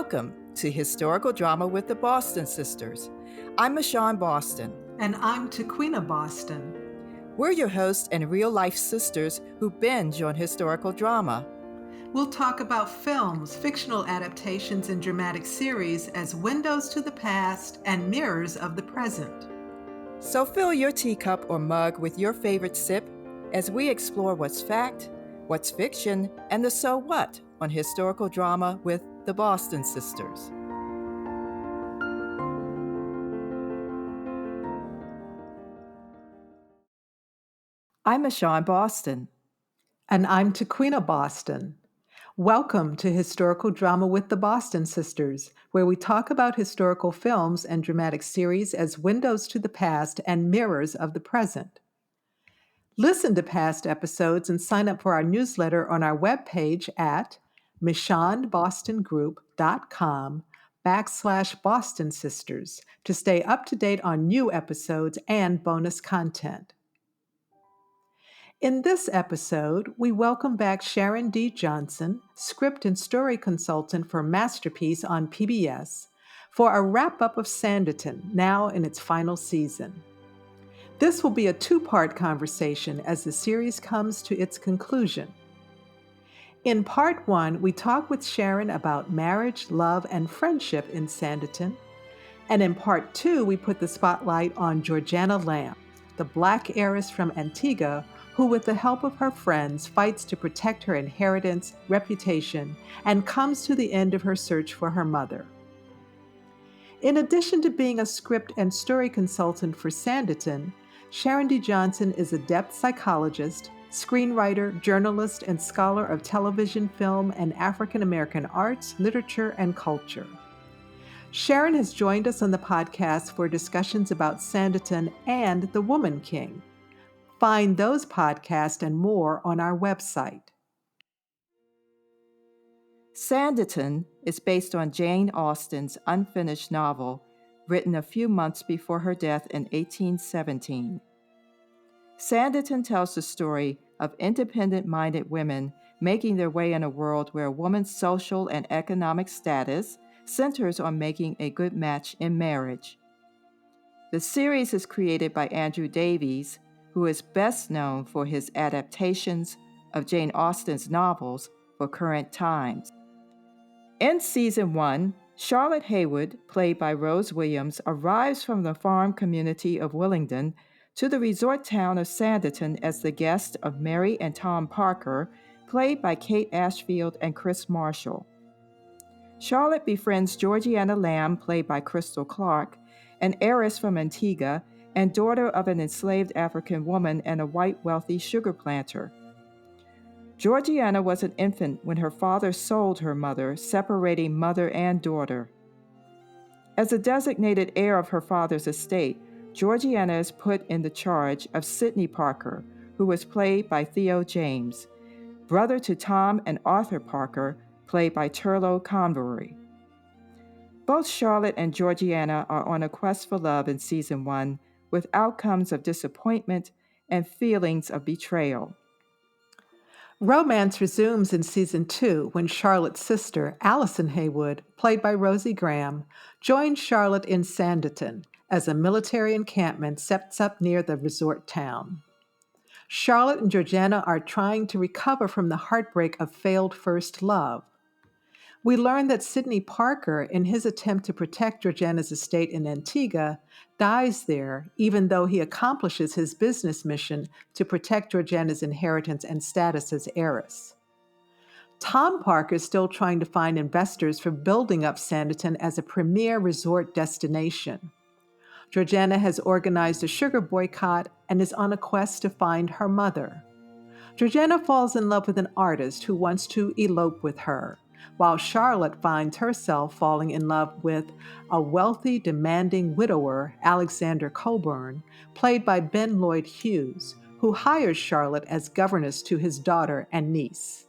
Welcome to Historical Drama with the Boston Sisters. I'm SHARON Boston. And I'm Tequina Boston. We're your hosts and real-life sisters who binge on historical drama. We'll talk about films, fictional adaptations, and dramatic series as windows to the past and mirrors of the present. So fill your teacup or mug with your favorite sip as we explore what's fact, what's fiction, and the so what on historical drama with the Boston Sisters. I'm SHARON Boston. And I'm Tequina Boston. Welcome to Historical Drama with the Boston Sisters, where we talk about historical films and dramatic series as windows to the past and mirrors of the present. Listen to past episodes and sign up for our newsletter on our webpage at michonnebostongroup.com/Boston Sisters to stay up to date on new episodes and bonus content. In this episode, we welcome back Sharon D. Johnson, script and story consultant for Masterpiece on PBS, for a wrap-up of Sanditon, now in its final season. This will be a two-part conversation as the series comes to its conclusion. In part one, we talk with Sharon about marriage, love, and friendship in Sanditon. And in part two, we put the spotlight on Georgiana Lamb, the Black heiress from Antigua, who with the help of her friends fights to protect her inheritance, reputation, and comes to the end of her search for her mother. In addition to being a script and story consultant for Sanditon, Sharon D. Johnson is a depth psychologist, screenwriter, journalist, and scholar of television, film, and African American arts, literature, and culture. Sharon has joined us on the podcast for discussions about Sanditon and The Woman King. Find those podcasts and more on our website. Sanditon is based on Jane Austen's unfinished novel, written a few months before her death in 1817. Sanditon tells the story of independent-minded women making their way in a world where a woman's social and economic status centers on making a good match in marriage. The series is created by Andrew Davies, who is best known for his adaptations of Jane Austen's novels for current times. In Season 1, Charlotte Haywood, played by Rose Williams, arrives from the farm community of Willingdon to the resort town of Sanditon as the guest of Mary and Tom Parker, played by Kate Ashfield and Chris Marshall. Charlotte befriends Georgiana Lamb, played by Crystal Clark, an heiress from Antigua and daughter of an enslaved African woman and a white wealthy sugar planter. Georgiana was an infant when her father sold her mother, separating mother and daughter. As a designated heir of her father's estate, Georgiana is put in the charge of Sidney Parker, who was played by Theo James, brother to Tom and Arthur Parker, played by Turlo Convery. Both Charlotte and Georgiana are on a quest for love in Season 1, with outcomes of disappointment and feelings of betrayal. Romance resumes in Season 2 when Charlotte's sister, Allison Haywood, played by Rosie Graham, joins Charlotte in Sanditon as a military encampment sets up near the resort town. Charlotte and Georgiana are trying to recover from the heartbreak of failed first love. We learn that Sidney Parker, in his attempt to protect Georgiana's estate in Antigua, dies there, even though he accomplishes his business mission to protect Georgiana's inheritance and status as heiress. Tom Parker is still trying to find investors for building up Sanditon as a premier resort destination. Georgiana has organized a sugar boycott and is on a quest to find her mother. Georgiana falls in love with an artist who wants to elope with her, while Charlotte finds herself falling in love with a wealthy, demanding widower, Alexander Coburn, played by Ben Lloyd Hughes, who hires Charlotte as governess to his daughter and niece.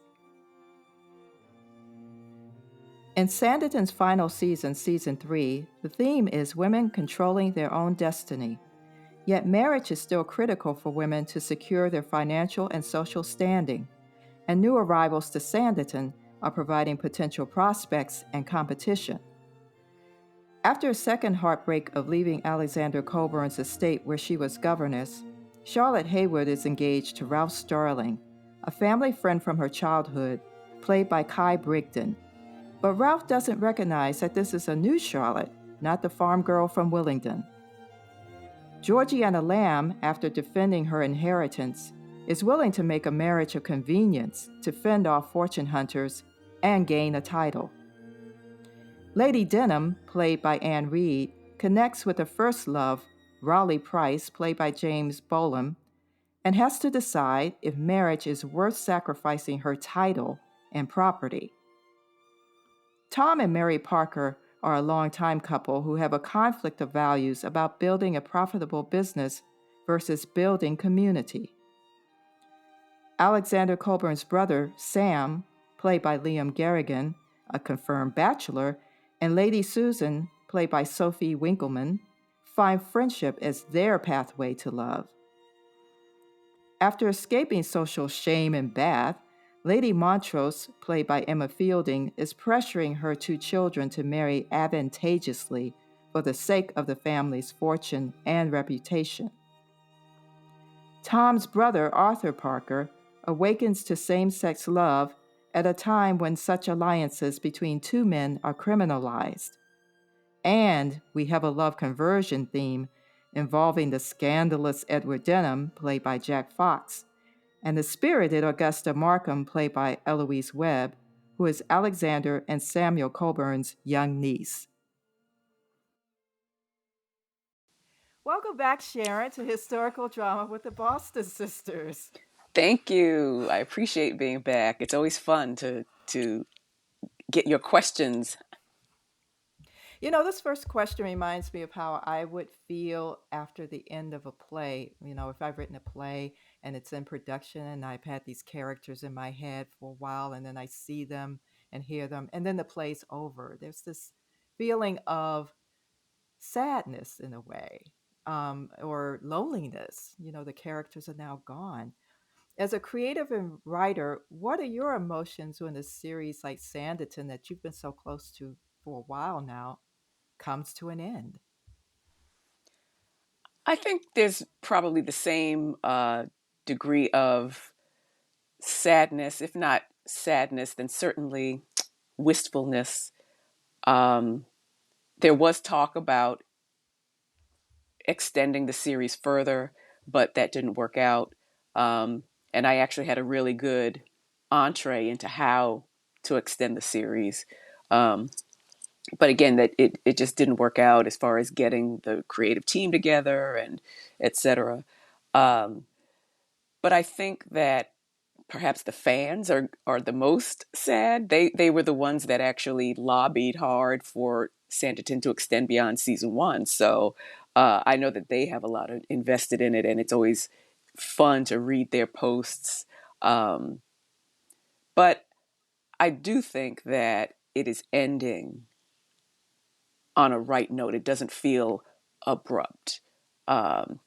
In Sanditon's final season, Season 3, the theme is women controlling their own destiny. Yet marriage is still critical for women to secure their financial and social standing, and new arrivals to Sanditon are providing potential prospects and competition. After a second heartbreak of leaving Alexander Colburn's estate where she was governess, Charlotte Haywood is engaged to Ralph Starling, a family friend from her childhood, played by Kai Brigden. But Ralph doesn't recognize that this is a new Charlotte, not the farm girl from Willingdon. Georgiana Lamb, after defending her inheritance, is willing to make a marriage a convenience to fend off fortune hunters and gain a title. Lady Denham, played by Anne Reed, connects with a first love, Raleigh Price, played by James Bolam, and has to decide if marriage is worth sacrificing her title and property. Tom and Mary Parker are a longtime couple who have a conflict of values about building a profitable business versus building community. Alexander Colburn's brother, Sam, played by Liam Garrigan, a confirmed bachelor, and Lady Susan, played by Sophie Winkleman, find friendship as their pathway to love. After escaping social shame in Bath, Lady Montrose, played by Emma Fielding, is pressuring her two children to marry advantageously for the sake of the family's fortune and reputation. Tom's brother, Arthur Parker, awakens to same-sex love at a time when such alliances between two men are criminalized. And we have a love conversion theme involving the scandalous Edward Denham, played by Jack Fox, and the spirited Augusta Markham, played by Eloise Webb, who is Alexander and Samuel Colburn's young niece. Welcome back, Sharon, to Historical Drama with the Boston Sisters. Thank you. I appreciate being back. It's always fun to get your questions. You know, this first question reminds me of how I would feel after the end of a play. You know, if I've written a play and it's in production and I've had these characters in my head for a while and then I see them and hear them and then the play's over. There's this feeling of sadness in a way, or loneliness. You know, the characters are now gone. As a creative and writer, what are your emotions when a series like Sanditon, that you've been so close to for a while now, comes to an end? I think there's probably the same degree of sadness, if not sadness, then certainly wistfulness. Um, there was talk about extending the series further, but that didn't work out. And I actually had a really good entree into how to extend the series. Um, but again, that it just didn't work out as far as getting the creative team together and et cetera. Um, but I think that perhaps the fans are the most sad. They were the ones that actually lobbied hard for Sanditon to extend beyond season one. So I know that they have a lot of invested in it, and it's always fun to read their posts. Um, but I do think that it is ending on a right note. It doesn't feel abrupt. Um,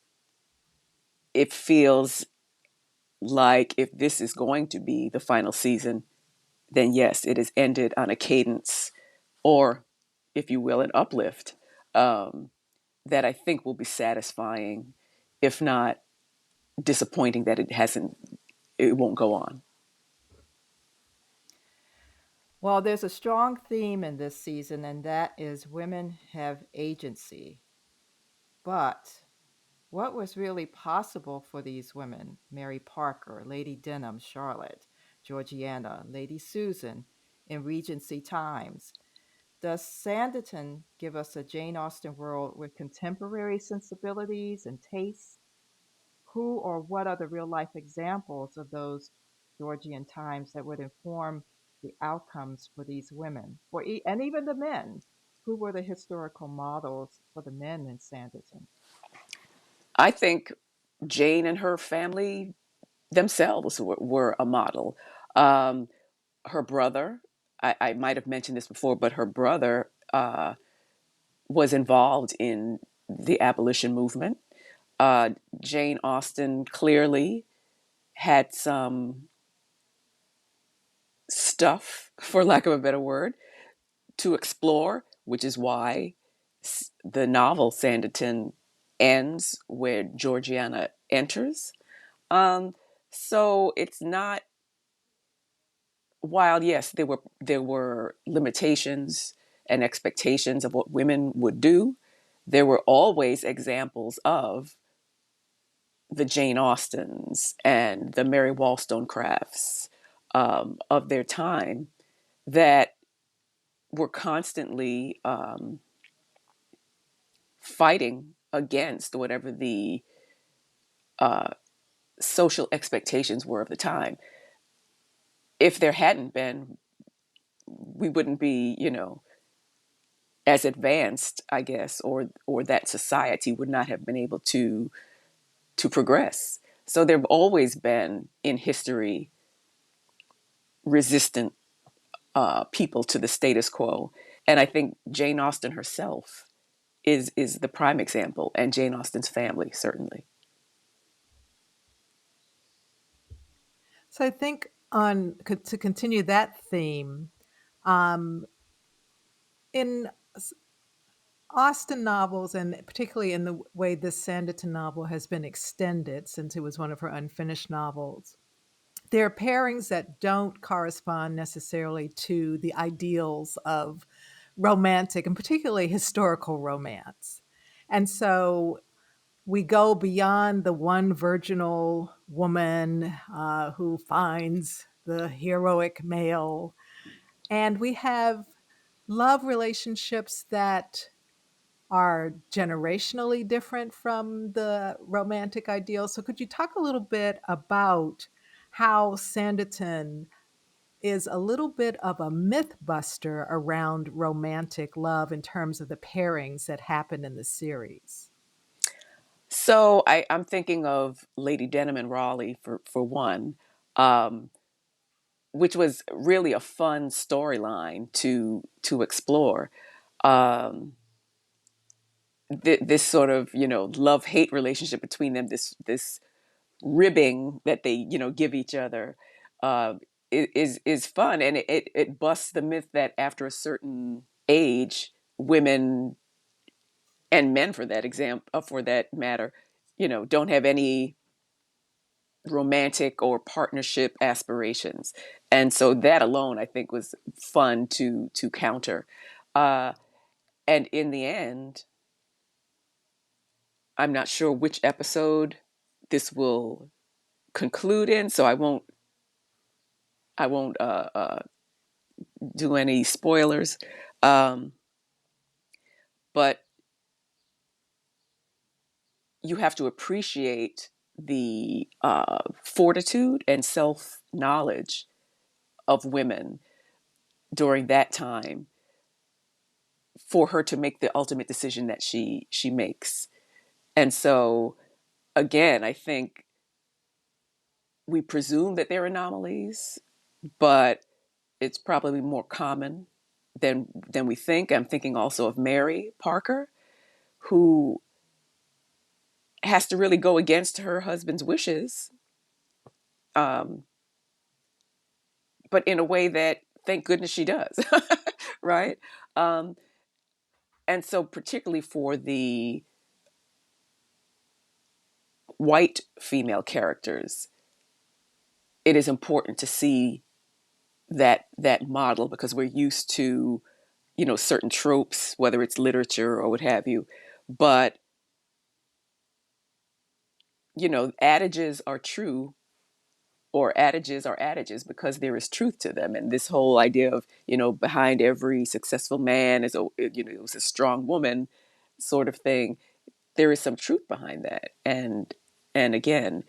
it feels like if this is going to be the final season, then yes, it is ended on a cadence, or, if you will, an uplift um, that I think will be satisfying, if not disappointing that it won't go on. Well, there's a strong theme in this season, and that is women have agency. But what was really possible for these women? Mary Parker, Lady Denham, Charlotte, Georgiana, Lady Susan, in Regency times. Does Sanditon give us a Jane Austen world with contemporary sensibilities and tastes? Who or what are the real life examples of those Georgian times that would inform the outcomes for these women, and even the men? Who were the historical models for the men in Sanditon? I think Jane and her family themselves were a model. Um, Her brother, I might have mentioned this before, but her brother was involved in the abolition movement. Uh, Jane Austen clearly had some stuff for lack of a better word, to explore, which is why the novel Sanditon ends where Georgiana enters. Um, so it's not, while yes, there were limitations and expectations of what women would do, there were always examples of the Jane Austens and the Mary Wollstonecrafts of their time that were constantly fighting against whatever the uh, social expectations were of the time. If there hadn't been, we wouldn't be, as advanced, I guess, or that society would not have been able to progress. So there have always been in history resistant people to the status quo, and I think Jane Austen herself is the prime example, and Jane Austen's family certainly. So I think to continue that theme, um, in Austen novels, and particularly in the way this Sanditon novel has been extended since it was one of her unfinished novels, there are pairings that don't correspond necessarily to the ideals of romantic and particularly historical romance. And so we go beyond the one virginal woman who finds the heroic male, and we have love relationships that are generationally different from the romantic ideal. So, could you talk a little bit about how Sanditon is a little bit of a myth buster around romantic love in terms of the pairings that happen in the series? So I'm thinking of Lady Denham and Raleigh for one, um, which was really a fun storyline to explore. Um, this sort of love hate relationship between them, this ribbing that they give each other, uh, is fun, and it busts the myth that after a certain age, women and men for that matter, don't have any romantic or partnership aspirations. And so that alone I think was fun to counter. uh, and in the end, I'm not sure which episode this will conclude in, so I won't do any spoilers. um, but you have to appreciate the fortitude and self knowledge of women during that time for her to make the ultimate decision that she makes. And so again, I think we presume that they're anomalies, but it's probably more common than we think. I'm thinking also of Mary Parker, who has to really go against her husband's wishes, um, but in a way that thank goodness she does, right? Um, and so, particularly for the white female characters, it is important to see that model, because we're used to certain tropes, whether it's literature or what have you. But adages are true, or adages are adages because there is truth to them. And this whole idea of behind every successful man is is a strong woman, sort of thing. There is some truth behind that. And again,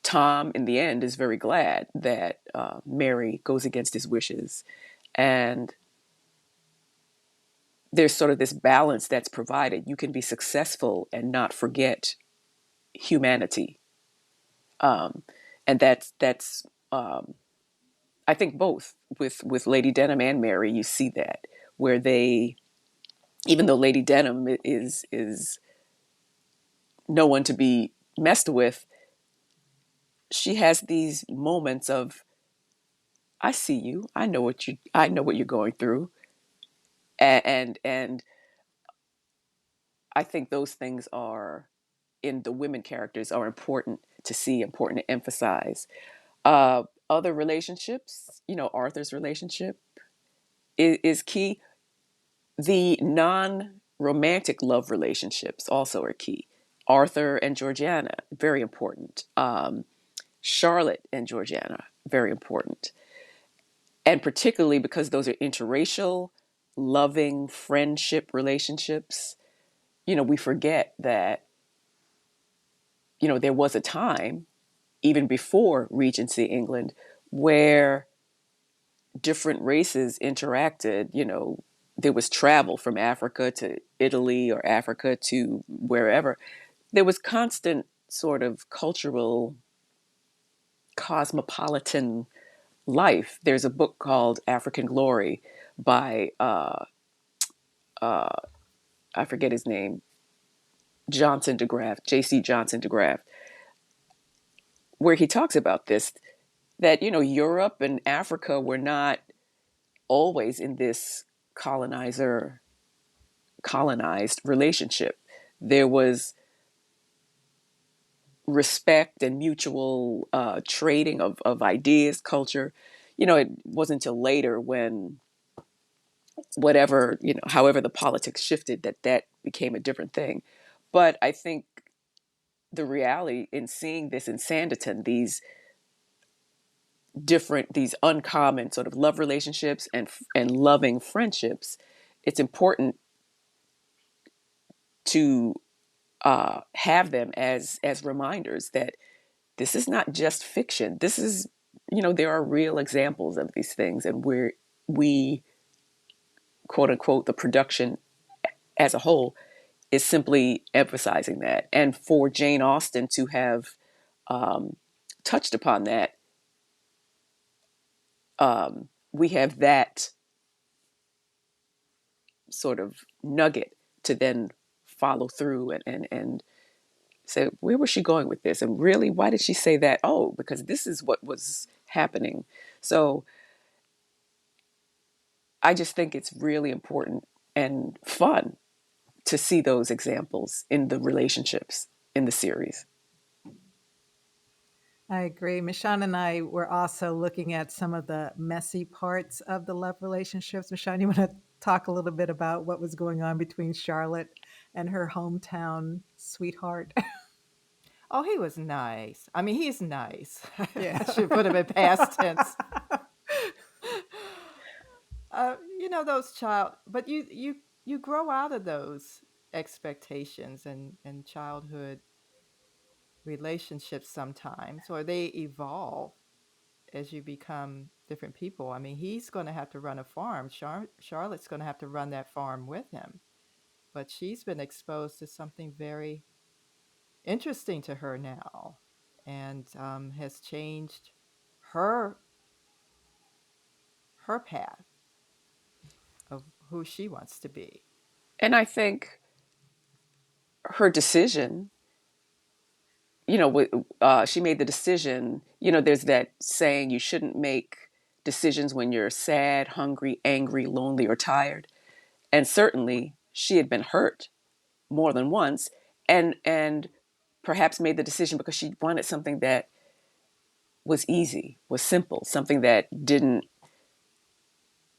Tom in the end is very glad that Mary goes against his wishes. And there's sort of this balance that's provided. You can be successful and not forget humanity. Um, and that's I think both with Lady Denham and Mary, you see that, where they, even though Lady Denham is no one to be messed with, she has these moments of I see you. I know what you're going through. And I think those things are in the women characters are important to see, important to emphasize. Other relationships, Arthur's relationship is key. The non-romantic love relationships also are key. Arthur and Georgiana, very important. Charlotte and Georgiana, very important. And particularly because those are interracial, loving friendship relationships, we forget that, there was a time, even before Regency England, where different races interacted. There was travel from Africa to Italy or Africa to wherever. There was constant sort of cultural, cosmopolitan life. There's a book called African Glory by, I forget his name, Johnson DeGraff, J.C. Johnson DeGraff, where he talks about this, that, Europe and Africa were not always in this colonizer colonized relationship. There was respect and mutual trading of ideas, culture. It wasn't until later when whatever, however the politics shifted, that became a different thing. But I think the reality in seeing this in Sanditon, these uncommon sort of love relationships and loving friendships, it's important to have them as reminders that this is not just fiction. This is, there are real examples of these things, and we quote unquote the production as a whole is simply emphasizing that. And for Jane Austen to have touched upon that, we have that sort of nugget to then follow through and say, where was she going with this? And really, why did she say that? Oh, because this is what was happening. So I just think it's really important and fun to see those examples in the relationships in the series. I agree. Michonne and I were also looking at some of the messy parts of the love relationships. Michonne, you want to talk a little bit about what was going on between Charlotte and her hometown sweetheart? Oh, he was nice. I mean, he's nice. Yeah. I should put him in past tense. Those but you grow out of those expectations and childhood relationships sometimes, or they evolve as you become different people. I mean, he's going to have to run a farm. Charlotte's going to have to run that farm with him, but she's been exposed to something very interesting to her now, and has changed her her path of who she wants to be. And I think her decision, she made the decision, there's that saying, you shouldn't make decisions when you're sad, hungry, angry, lonely, or tired. And certainly she had been hurt more than once, and perhaps made the decision because she wanted something that was easy, was simple, something that didn't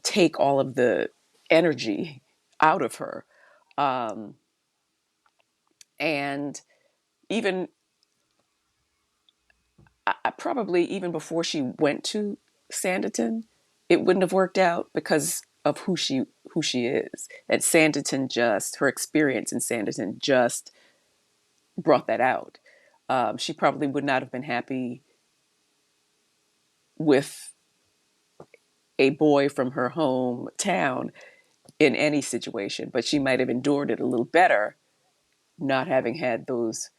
take all of the energy out of her. Um, and even probably even before she went to Sanditon, it wouldn't have worked out because of who she is. And Sanditon just her experience in Sanditon just brought that out. She probably would not have been happy with a boy from her hometown in any situation, but she might have endured it a little better not having had those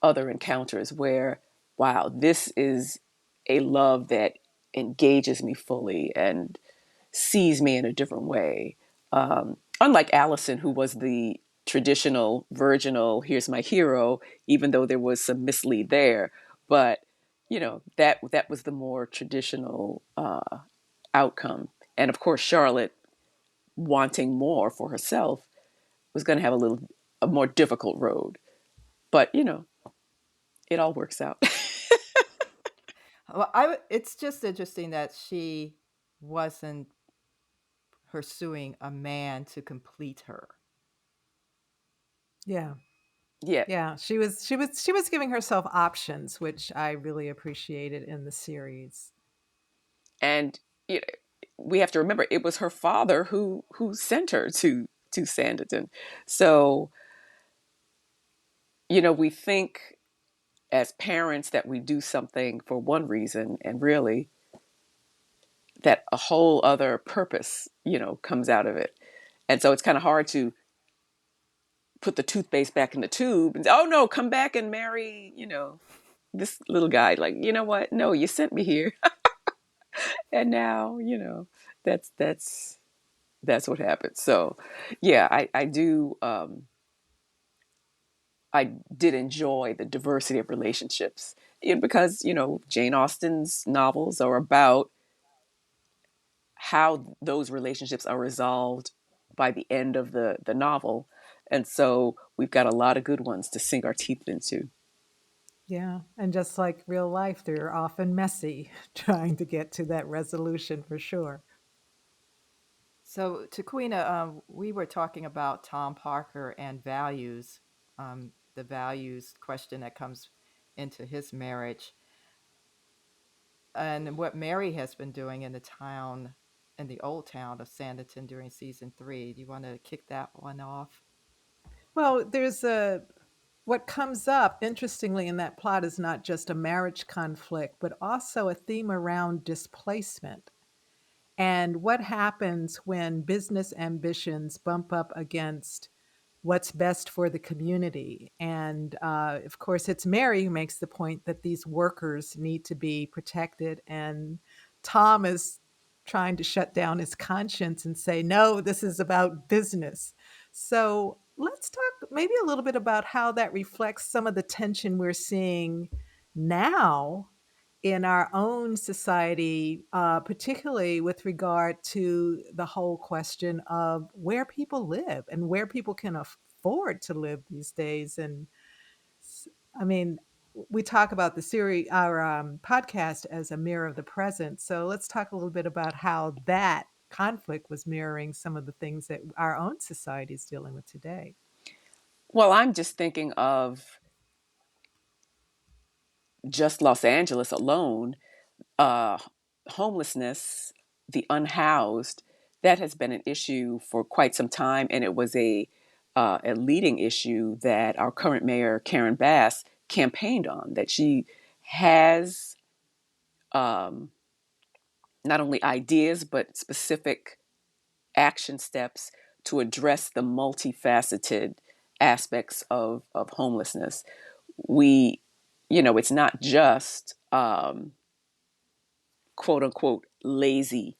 other encounters where, wow, this is a love that engages me fully and sees me in a different way. Unlike Allison, who was the traditional, virginal, here's my hero, even though there was some mislead there. But that was the more traditional outcome. And of course, Charlotte wanting more for herself was going to have a more difficult road. But it all works out. Well, it's just interesting that she wasn't pursuing a man to complete her. Yeah. Yeah, Yeah, she was giving herself options, which I really appreciated in the series. and you know, we have to remember it was her father who sent her to Sanditon. So we think as parents that we do something for one reason, and really that a whole other purpose comes out of it. And so it's kind of hard to put the toothpaste back in the tube and say, oh no, come back and marry this little guy. Like, you know what, no, you sent me here. And now that's what happened. So yeah, I did enjoy the diversity of relationships, because Jane Austen's novels are about how those relationships are resolved by the end of the novel. And so we've got a lot of good ones to sink our teeth into. Yeah, and just like real life, they're often messy trying to get to that resolution for sure. So, Taquina, we were talking about Tom Parker and values, the values question that comes into his marriage, and what Mary has been doing in the town, in the old town of Sanditon during season 3. Do you want to kick that one off? Well, there's a what comes up interestingly in that plot is not just a marriage conflict, but also a theme around displacement. And what happens when business ambitions bump up against what's best for the community? And of course, it's Mary who makes the point that these workers need to be protected. And Tom is trying to shut down his conscience and say, no, this is about business. So let's talk maybe a little bit about how that reflects some of the tension we're seeing now in our own society, particularly with regard to the whole question of where people live and where people can afford to live these days. And I mean, we talk about the series, our podcast, as a mirror of the present. So let's talk a little bit about how that conflict was mirroring some of the things that our own society is dealing with today. Well, I'm just thinking of just Los Angeles alone, uh, homelessness, the unhoused, that has been an issue for quite some time, and it was a leading issue that our current mayor Karen Bass campaigned on. That she has um, not only ideas but specific action steps to address the multifaceted aspects of homelessness. We, it's not just quote unquote laziness.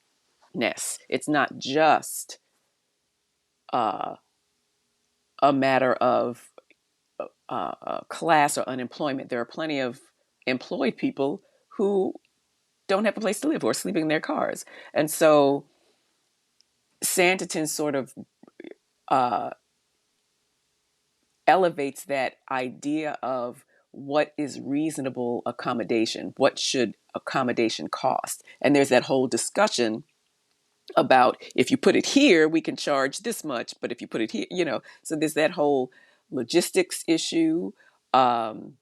It's not just uh, a matter of class or unemployment. There are plenty of employed people who don't have a place to live or are sleeping in their cars. And so Sanditon sort of uh, elevates that idea of what is reasonable accommodation, what should accommodation cost. And there's that whole discussion about if you put it here, we can charge this much, but if you put it here, so there's that whole logistics issue, and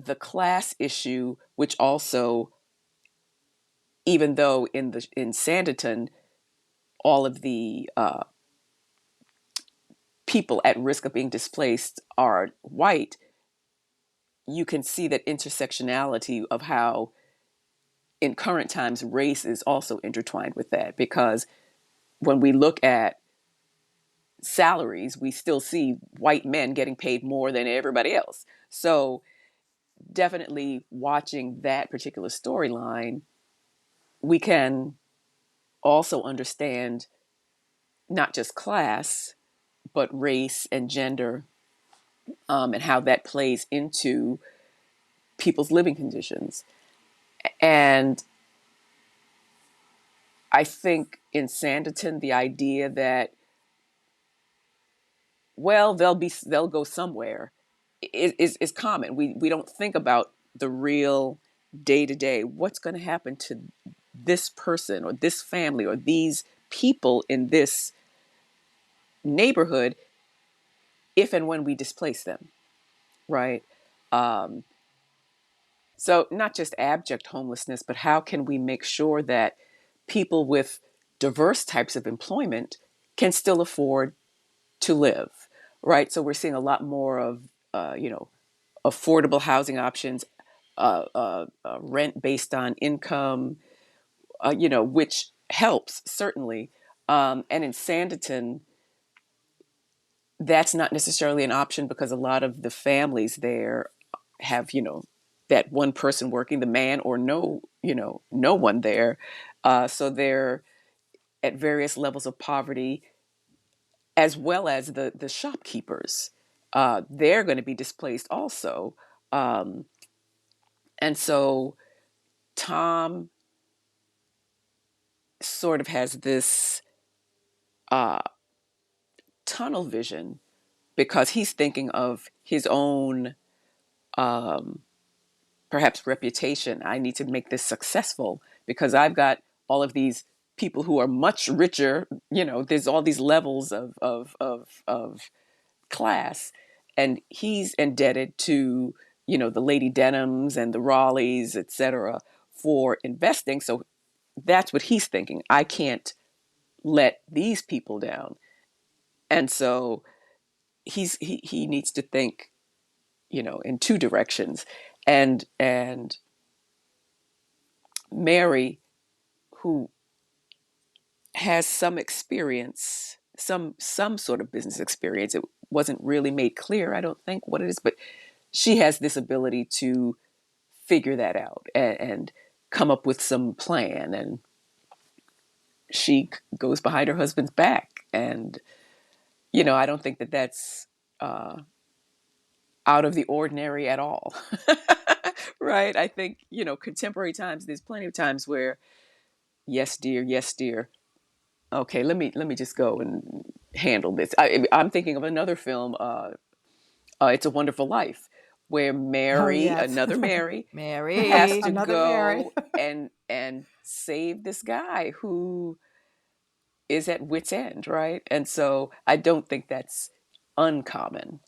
the class issue, which also, even though in Sanditon, all of the people at risk of being displaced are white, you can see that intersectionality of how in current times race is also intertwined with that, because when we look at salaries, we still see white men getting paid more than everybody else. So definitely watching that particular storyline, we can also understand not just class, but race and gender and how that plays into people's living conditions. And I think in Sanditon, the idea that, well, they'll go somewhere is common. We don't think about the real day to day. What's going to happen to this person or this family or these people in this neighborhood if and when we displace them, right? Um, so not just abject homelessness, but how can we make sure that people with diverse types of employment can still afford to live, right? So we're seeing a lot more of, affordable housing options, rent based on income, which helps certainly. And in Sanditon, that's not necessarily an option because a lot of the families there have, that one person working, the man or no one there. So they're at various levels of poverty, as well as the shopkeepers. They're going to be displaced also. Um, and so Tom sort of has this uh, tunnel vision because he's thinking of his own um, perhaps reputation. I need to make this successful because I've got all of these people who are much richer. There's all these levels of class, and he's indebted to the Lady Denhams and the Raleighs, etc., for investing. So that's what he's thinking. I can't let these people down, and so he needs to think in two directions, and Mary, who has some experience, some sort of business experience. It wasn't really made clear, I don't think, what it is, but she has this ability to figure that out and come up with some plan. And she goes behind her husband's back. And, I don't think that that's out of the ordinary at all. Right? I think, contemporary times, there's plenty of times where, yes, dear, yes, dear. Okay, let me just go and handle this. I'm thinking of another film, It's a Wonderful Life, where Oh, Mary, yes. another Mary, has Mary. to Another Mary. go and save this guy who is at wit's end, right? And so I don't think that's uncommon.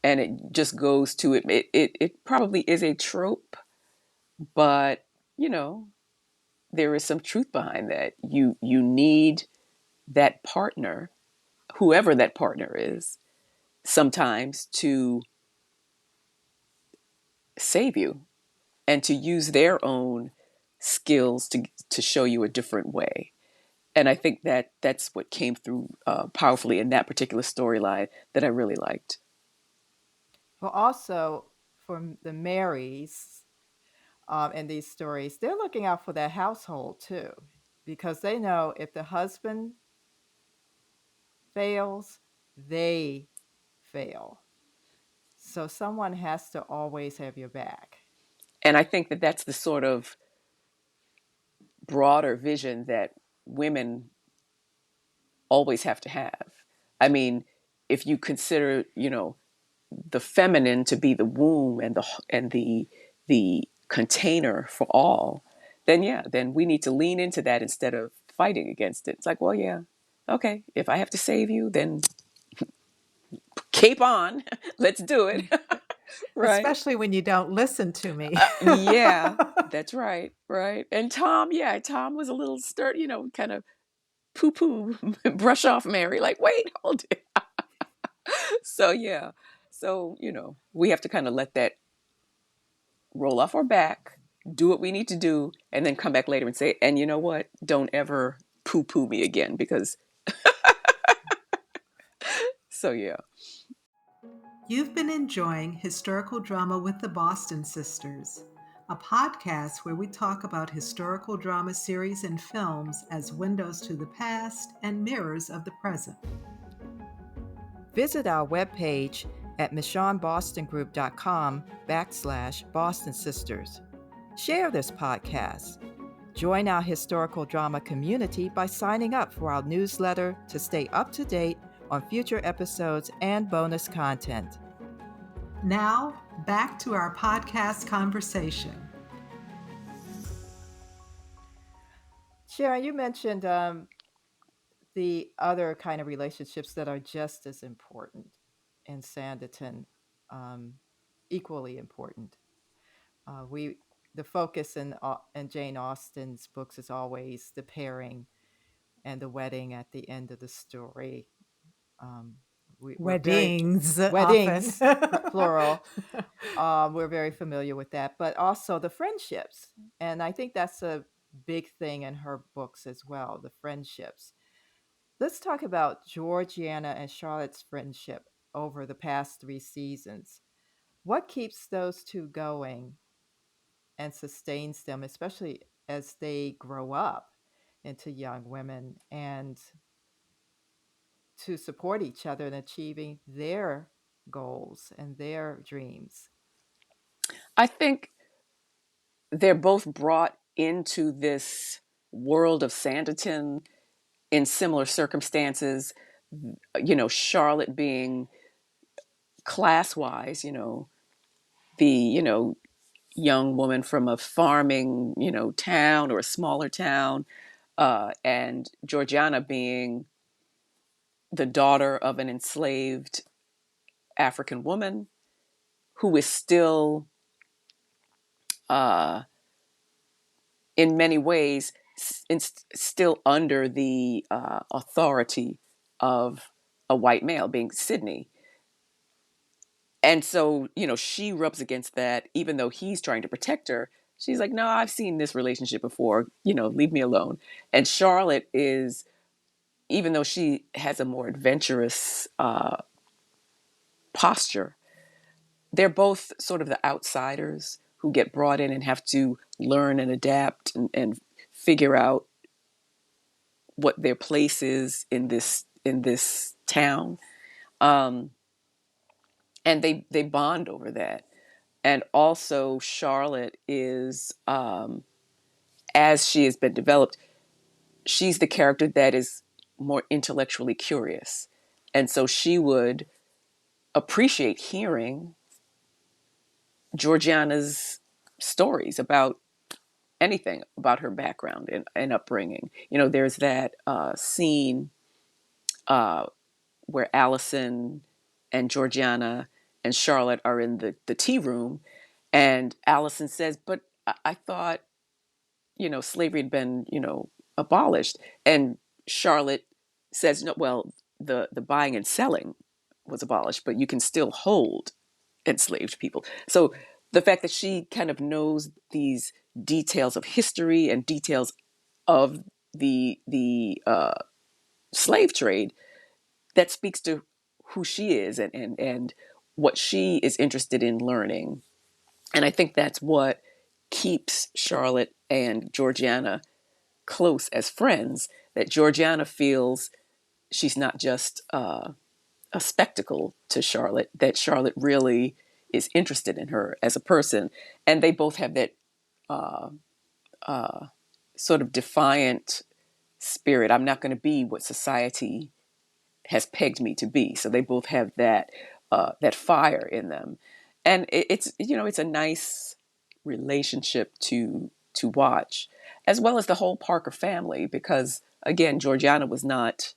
And it just goes to it probably is a trope, but you know, there is some truth behind that. You need that partner, whoever that partner is, sometimes to save you and to use their own skills to show you a different way. And I think that that's what came through powerfully in that particular storyline that I really liked. Well, also for the Marys in these stories, they're looking out for that household too, because they know if the husband fails, they fail. So someone has to always have your back. And I think that that's the sort of broader vision that women always have to have. I mean, if you consider, the feminine to be the womb and the container for all, then yeah, then we need to lean into that instead of fighting against it. It's like, well, yeah, okay, if I have to save you, then cape on, let's do it, right? Especially when you don't listen to me. Yeah, that's right, right. And Tom, yeah, Tom was a little sturdy, kind of poo poo, brush off Mary, like, wait, hold it. So yeah, so we have to kind of let that roll off our back, do what we need to do, and then come back later and say, and you know what? Don't ever poo poo me again because so yeah. You've been enjoying Historical Drama with the Boston Sisters, a podcast where we talk about historical drama series and films as windows to the past and mirrors of the present. Visit our webpage at michonnebostongroup.com/Boston Sisters. Share this podcast. Join our historical drama community by signing up for our newsletter to stay up to date on future episodes and bonus content. Now, back to our podcast conversation. Sharon, you mentioned the other kind of relationships that are just as important in Sanditon, equally important. The focus in Jane Austen's books is always the pairing and the wedding at the end of the story. We're very Weddings, weddings, often. plural. We're very familiar with that, but also the friendships, and I think that's a big thing in her books as well. The friendships. Let's talk about Georgiana and Charlotte's friendship over the past 3 seasons. What keeps those two going and sustains them, especially as they grow up into young women and to support each other in achieving their goals and their dreams? I think they're both brought into this world of Sanditon in similar circumstances. Charlotte being class-wise, the young woman from a farming, town or a smaller town, and Georgiana being the daughter of an enslaved African woman who is still, uh, in many ways, still under the authority of a white male, being Sydney. And so, she rubs against that, even though he's trying to protect her. She's like, no, I've seen this relationship before, leave me alone. And Charlotte is, even though she has a more adventurous posture, they're both sort of the outsiders who get brought in and have to learn and adapt and figure out what their place is in this town. Um, and they bond over that. And also Charlotte is, as she has been developed, she's the character that is more intellectually curious. And so she would appreciate hearing Georgiana's stories about anything about her background and upbringing. There's that scene uh, where Allison and Georgiana and Charlotte are in the tea room, and Allison says, but I thought, slavery had been, abolished. And Charlotte says, no, well, the buying and selling was abolished, but you can still hold enslaved people. So the fact that she kind of knows these details of history and details of the slave trade, that speaks to who she is and what she is interested in learning. And I think that's what keeps Charlotte and Georgiana close as friends, that Georgiana feels she's not just a spectacle to Charlotte, that Charlotte really is interested in her as a person. And they both have that uh, sort of defiant spirit. I'm not going to be what society has pegged me to be. So they both have that fire in them, and it's a nice relationship to watch, as well as the whole Parker family, because again, Georgiana was not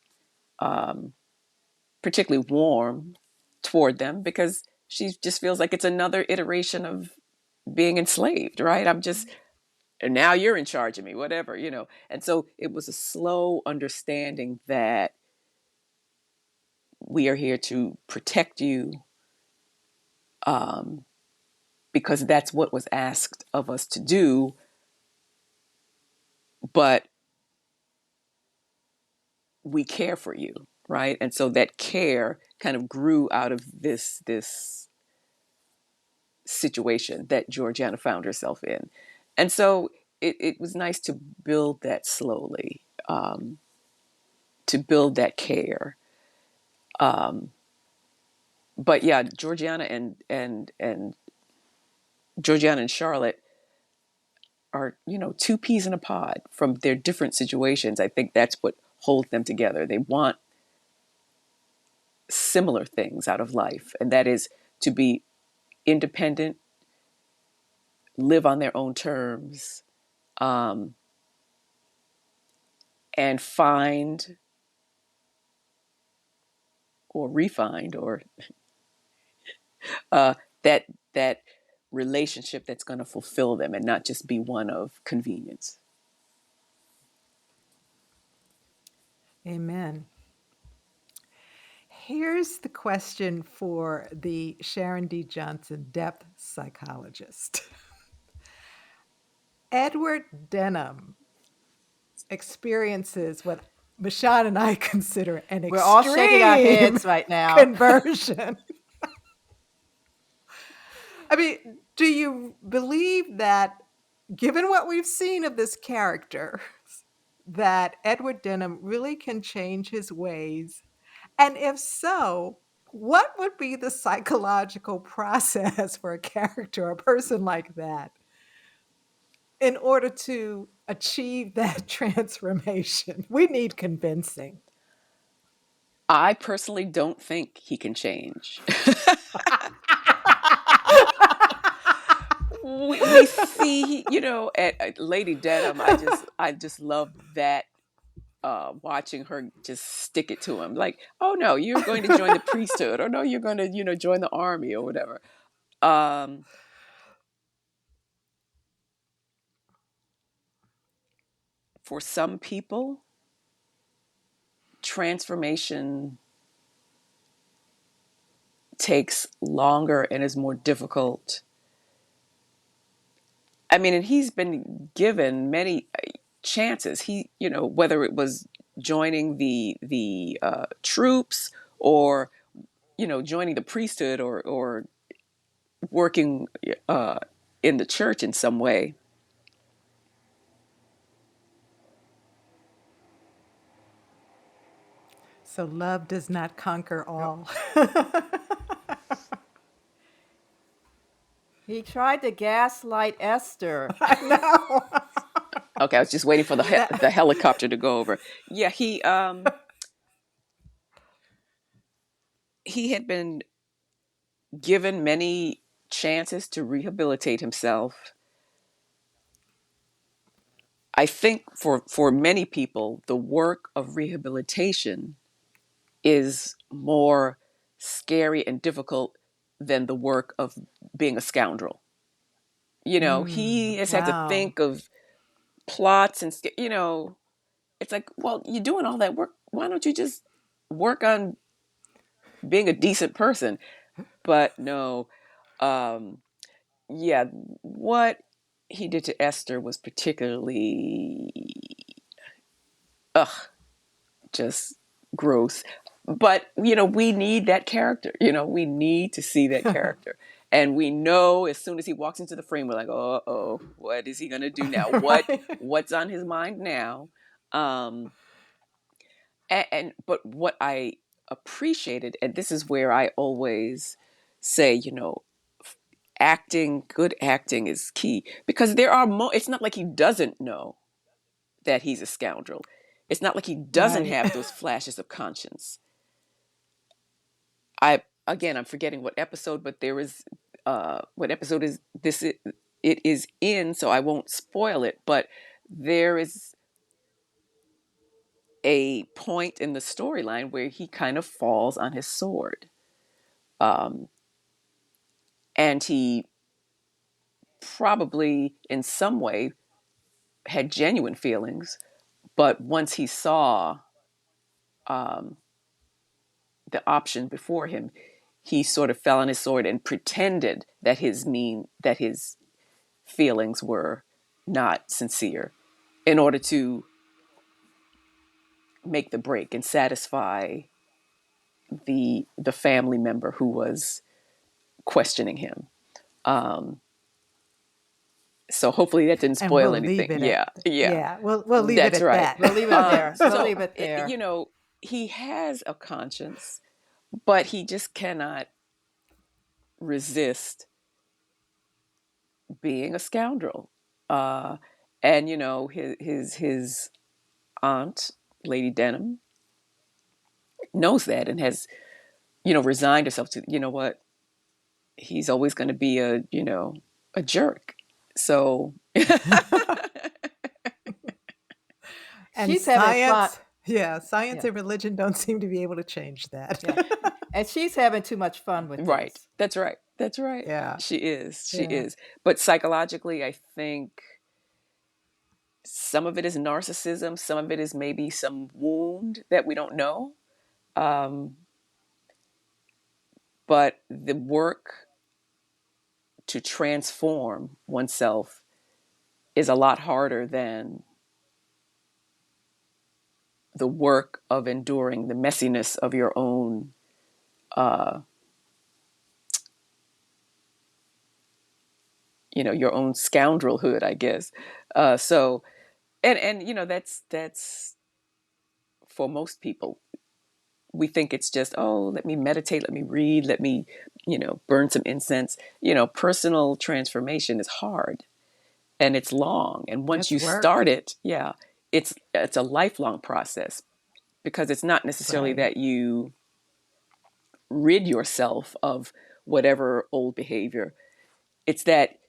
particularly warm toward them because she just feels like it's another iteration of being enslaved, right? I'm just, and now you're in charge of me, whatever. And so it was a slow understanding that we are here to protect you, um, because that's what was asked of us to do. But we care for you, right? And so that care kind of grew out of this situation that Georgiana found herself in. And so it was nice to build that slowly, to build that care. Um, but yeah, Georgiana and Charlotte are, two peas in a pod from their different situations. I think that's what holds them together. They want similar things out of life, and that is to be independent, live on their own terms, um, and find or refind or uh, that relationship that's going to fulfill them and not just be one of convenience. Amen. Here's the question for the Sharon D. Johnson depth psychologist. Edward Denham experiences what Michonne and I consider an We're all shaking our extreme heads right now. conversion. I mean, do you believe that, given what we've seen of this character, that Edward Denham really can change his ways? And if so, what would be the psychological process for a character, a person like that, in order to achieve that transformation? We need convincing. I personally don't think he can change. we see, at Lady Denham, I just love that, watching her just stick it to him, like, oh no, you're going to join the priesthood, or no, you're going to, join the army or whatever. For some people, transformation takes longer and is more difficult. I mean, and he's been given many chances. He, whether it was joining the troops, or joining the priesthood, or working in the church in some way. So love does not conquer all. He tried to gaslight Esther. I know. Okay, I was just waiting for the helicopter to go over. Yeah, he had been given many chances to rehabilitate himself. I think for many people, the work of rehabilitation is more scary and difficult than the work of being a scoundrel. He has had to Wow. think of plots and, it's like, well, you're doing all that work. Why don't you just work on being a decent person? But no, um, yeah, what he did to Esther was particularly, ugh, just gross. But, we need that character. We need to see that character. And we know as soon as he walks into the frame, we're like, oh, what is he going to do now? Right. What's on his mind now? Um, but what I appreciated, and this is where I always say, good acting is key, because there are it's not like he doesn't know that he's a scoundrel. It's not like he doesn't Right. have those flashes of conscience. I'm forgetting what episode, but there is what episode is this? It is in, so I won't spoil it. But there is a point in the storyline where he kind of falls on his sword, and he probably in some way had genuine feelings, but once he saw the option before him, he sort of fell on his sword and pretended that his feelings were not sincere, in order to make the break and satisfy the family member who was questioning him. So hopefully that didn't And spoil we'll leave anything. it Yeah, at yeah, we'll leave it that's at right. that. We'll leave it there. We'll So leave it there. he has a conscience, but he just cannot resist being a scoundrel. Uh, and his aunt, Lady Denham, knows that and has resigned herself to, what, he's always going to be a jerk. So And She's having fun. science Yeah, and religion don't seem to be able to change that. yeah. And she's having too much fun with right. this. That's right. That's right. Yeah. She is. She Yeah. is. But psychologically, I think some of it is narcissism. Some of it is maybe some wound that we don't know. Um, but the work to transform oneself is a lot harder than the work of enduring the messiness of your own your own scoundrelhood, I guess. So and that's for most people. We think it's just, oh, let me meditate, let me read, let me burn some incense. Personal transformation is hard and it's long, and once That's you work. start it, yeah, it's a lifelong process, because it's not necessarily Right. that you rid yourself of whatever old behavior. It's that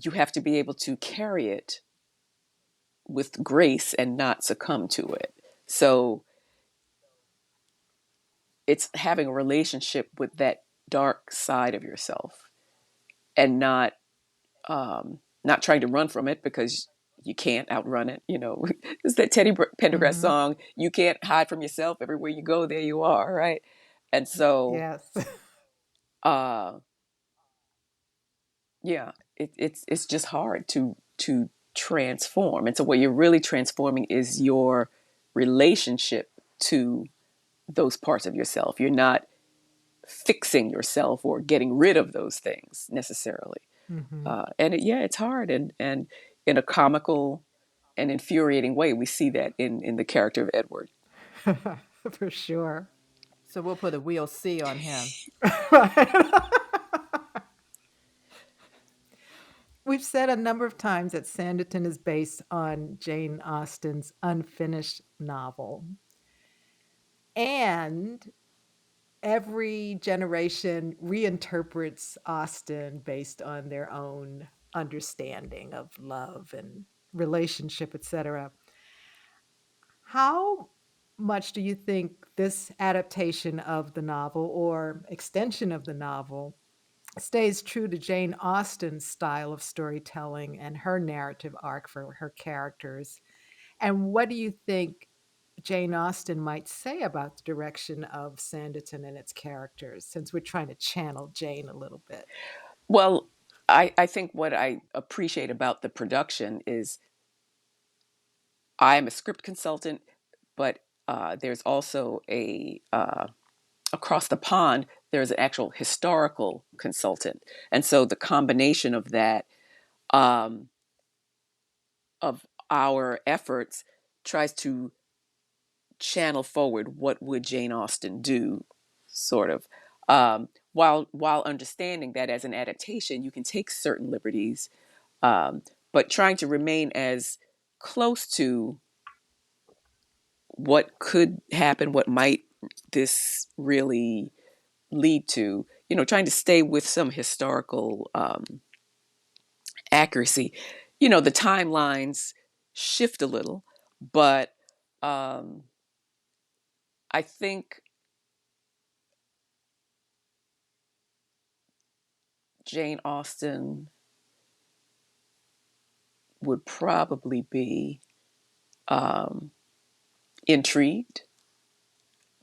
you have to be able to carry it with grace and not succumb to it. So it's having a relationship with that dark side of yourself, and not trying to run from it, because you can't outrun it. It's that Teddy Pendergrass Mm-hmm. song, "You can't hide from yourself. Everywhere you go, there you are." Right. And so, Yes. uh, yeah, it's just hard to transform. And so, what you're really transforming is your relationship to those parts of yourself. You're not fixing yourself or getting rid of those things necessarily. Mm-hmm. Yeah, it's hard, and in a comical and infuriating way, we see that in the character of Edward. For sure. So we'll put a "we'll see" on him. Right. We've said a number of times that Sanditon is based on Jane Austen's unfinished novel. And every generation reinterprets Austen based on their own understanding of love and relationship, etc. How much do you think this adaptation of the novel or extension of the novel stays true to Jane Austen's style of storytelling and her narrative arc for her characters? And what do you think Jane Austen might say about the direction of Sanditon and its characters, since we're trying to channel Jane a little bit? Well, I think what I appreciate about the production is I am a script consultant, but there's also across the pond, there's an actual historical consultant. And so the combination of that, um, of our efforts, tries to channel forward what would Jane Austen do, sort of, while understanding that as an adaptation you can take certain liberties, um, but trying to remain as close to what could happen, what might this really lead to, trying to stay with some historical accuracy. The timelines shift a little, but um, I think Jane Austen would probably be um, intrigued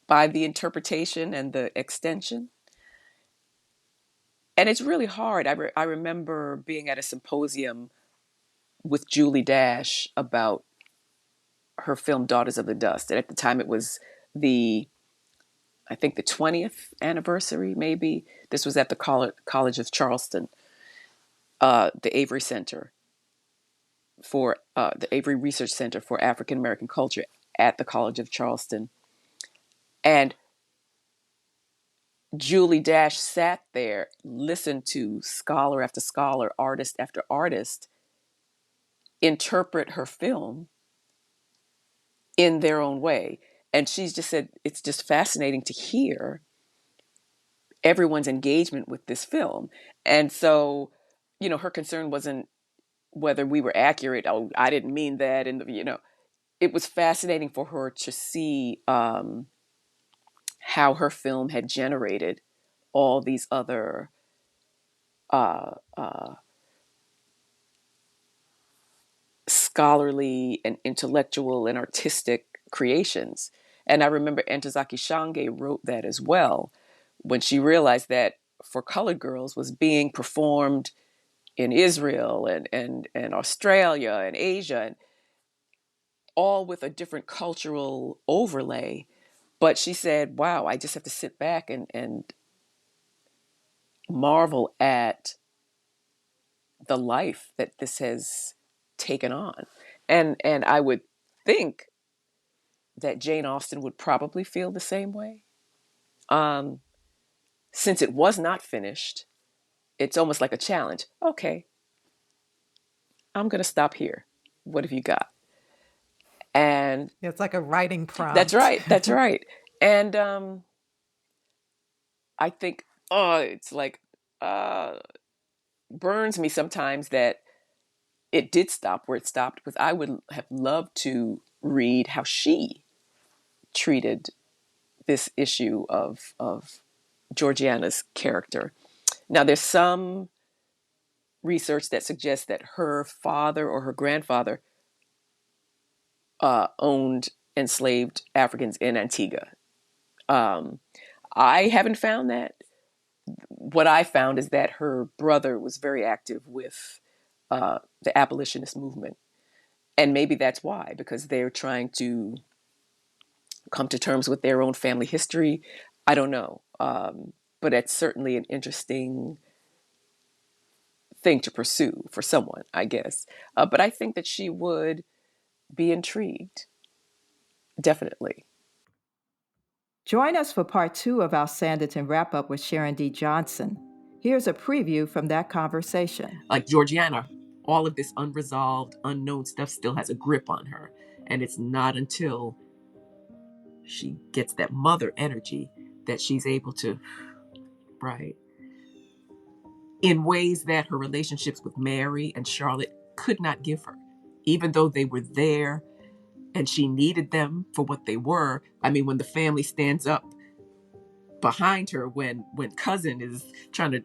by the interpretation and the extension. And it's really hard. I remember being at a symposium with Julie Dash about her film Daughters of the Dust. And at the time it was the, I think, the 20th anniversary, maybe. This was at the College of Charleston, the Avery Center the Avery Research Center for African American Culture at the College of Charleston. And Julie Dash sat there, listened to scholar after scholar, artist after artist interpret her film in their own way. And she's just said it's just fascinating to hear everyone's engagement with this film. And so, her concern wasn't whether we were accurate. Oh, I didn't mean that. And, it was fascinating for her to see how her film had generated all these other uh, uh, scholarly and intellectual and artistic creations. And I remember Entezaki Shange wrote that as well when she realized that For Colored Girls was being performed in Israel and Australia and Asia, and all with a different cultural overlay. But she said, wow, I just have to sit back and marvel at the life that this has taken on. And I would think that Jane Austen would probably feel the same way. Um, since it was not finished, it's almost like a challenge. Okay, I'm going to stop here. What have you got? And It's like a writing that's prompt. right. That's right. And I think, it's like burns me sometimes that it did stop where it stopped, because I would have loved to read how she treated this issue of Georgiana's character. Now, there's some research that suggests that her father or her grandfather owned enslaved Africans in Antigua. Um, I haven't found that. What I found is that her brother was very active with the abolitionist movement. And maybe that's why, because they're trying to come to terms with their own family history. I don't know. But it's certainly an interesting thing to pursue for someone, I guess. But I think that she would be intrigued, definitely. Join us for part 2 of our Sanditon wrap-up with Sharon D. Johnson. Here's a preview from that conversation. Like Georgiana, all of this unresolved, unknown stuff still has a grip on her. And it's not until she gets that mother energy that she's able to, right, in ways that her relationships with Mary and Charlotte could not give her. Even though they were there and she needed them for what they were. I mean, when the family stands up behind her, when cousin is trying to,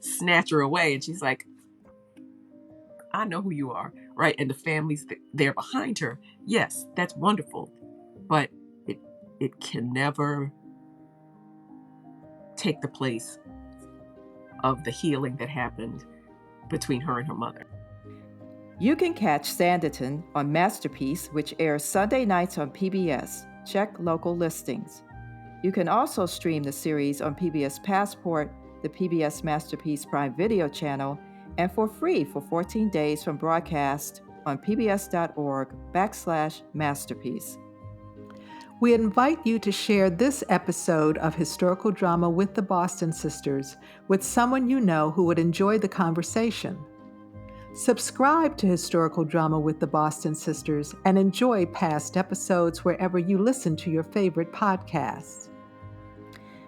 snatch her away, and she's like, I know who you are, right? And the family's there behind her. Yes, that's wonderful, but it can never take the place of the healing that happened between her and her mother. You can catch Sanditon on Masterpiece, which airs Sunday nights on PBS. Check local listings. You can also stream the series on PBS Passport, the PBS Masterpiece Prime Video channel, and for free for 14 days from broadcast on pbs.org/masterpiece. We invite you to share this episode of Historical Drama with the Boston Sisters with someone you know who would enjoy the conversation. Subscribe to Historical Drama with the Boston Sisters and enjoy past episodes wherever you listen to your favorite podcasts.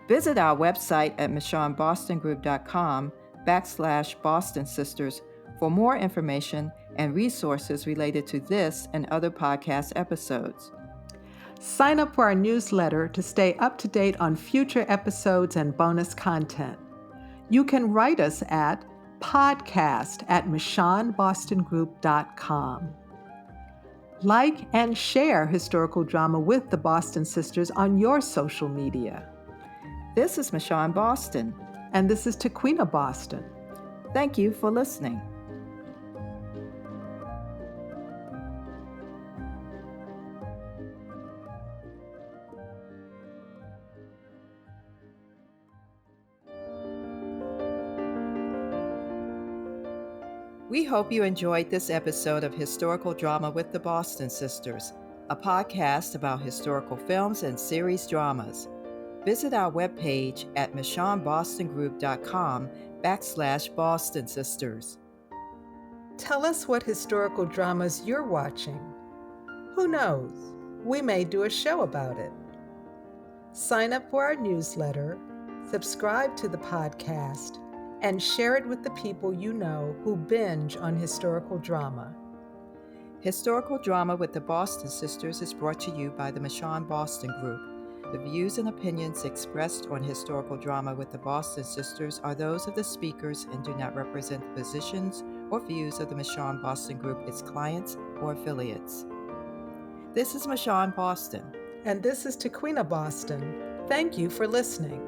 Visit our website at michonnebostongroup.com/Boston Sisters for more information and resources related to this and other podcast episodes. Sign up for our newsletter to stay up to date on future episodes and bonus content. You can write us at podcast@michonnebostongroup.com. Like and share Historical Drama with the Boston Sisters on your social media. This is Michonne Boston. And this is Tequina Boston. Thank you for listening. We hope you enjoyed this episode of Historical Drama with the Boston Sisters, a podcast about historical films and series dramas. Visit our webpage at michonnebostongroup.com/Boston Sisters. Tell us what historical dramas you're watching. Who knows? We may do a show about it. Sign up for our newsletter, subscribe to the podcast, and share it with the people you know who binge on historical drama. Historical Drama with the Boston Sisters is brought to you by the Michonne Boston Group. The views and opinions expressed on Historical Drama with the Boston Sisters are those of the speakers and do not represent the positions or views of the Michonne Boston Group, its clients, or affiliates. This is Michonne Boston. And this is Tequina Boston. Thank you for listening.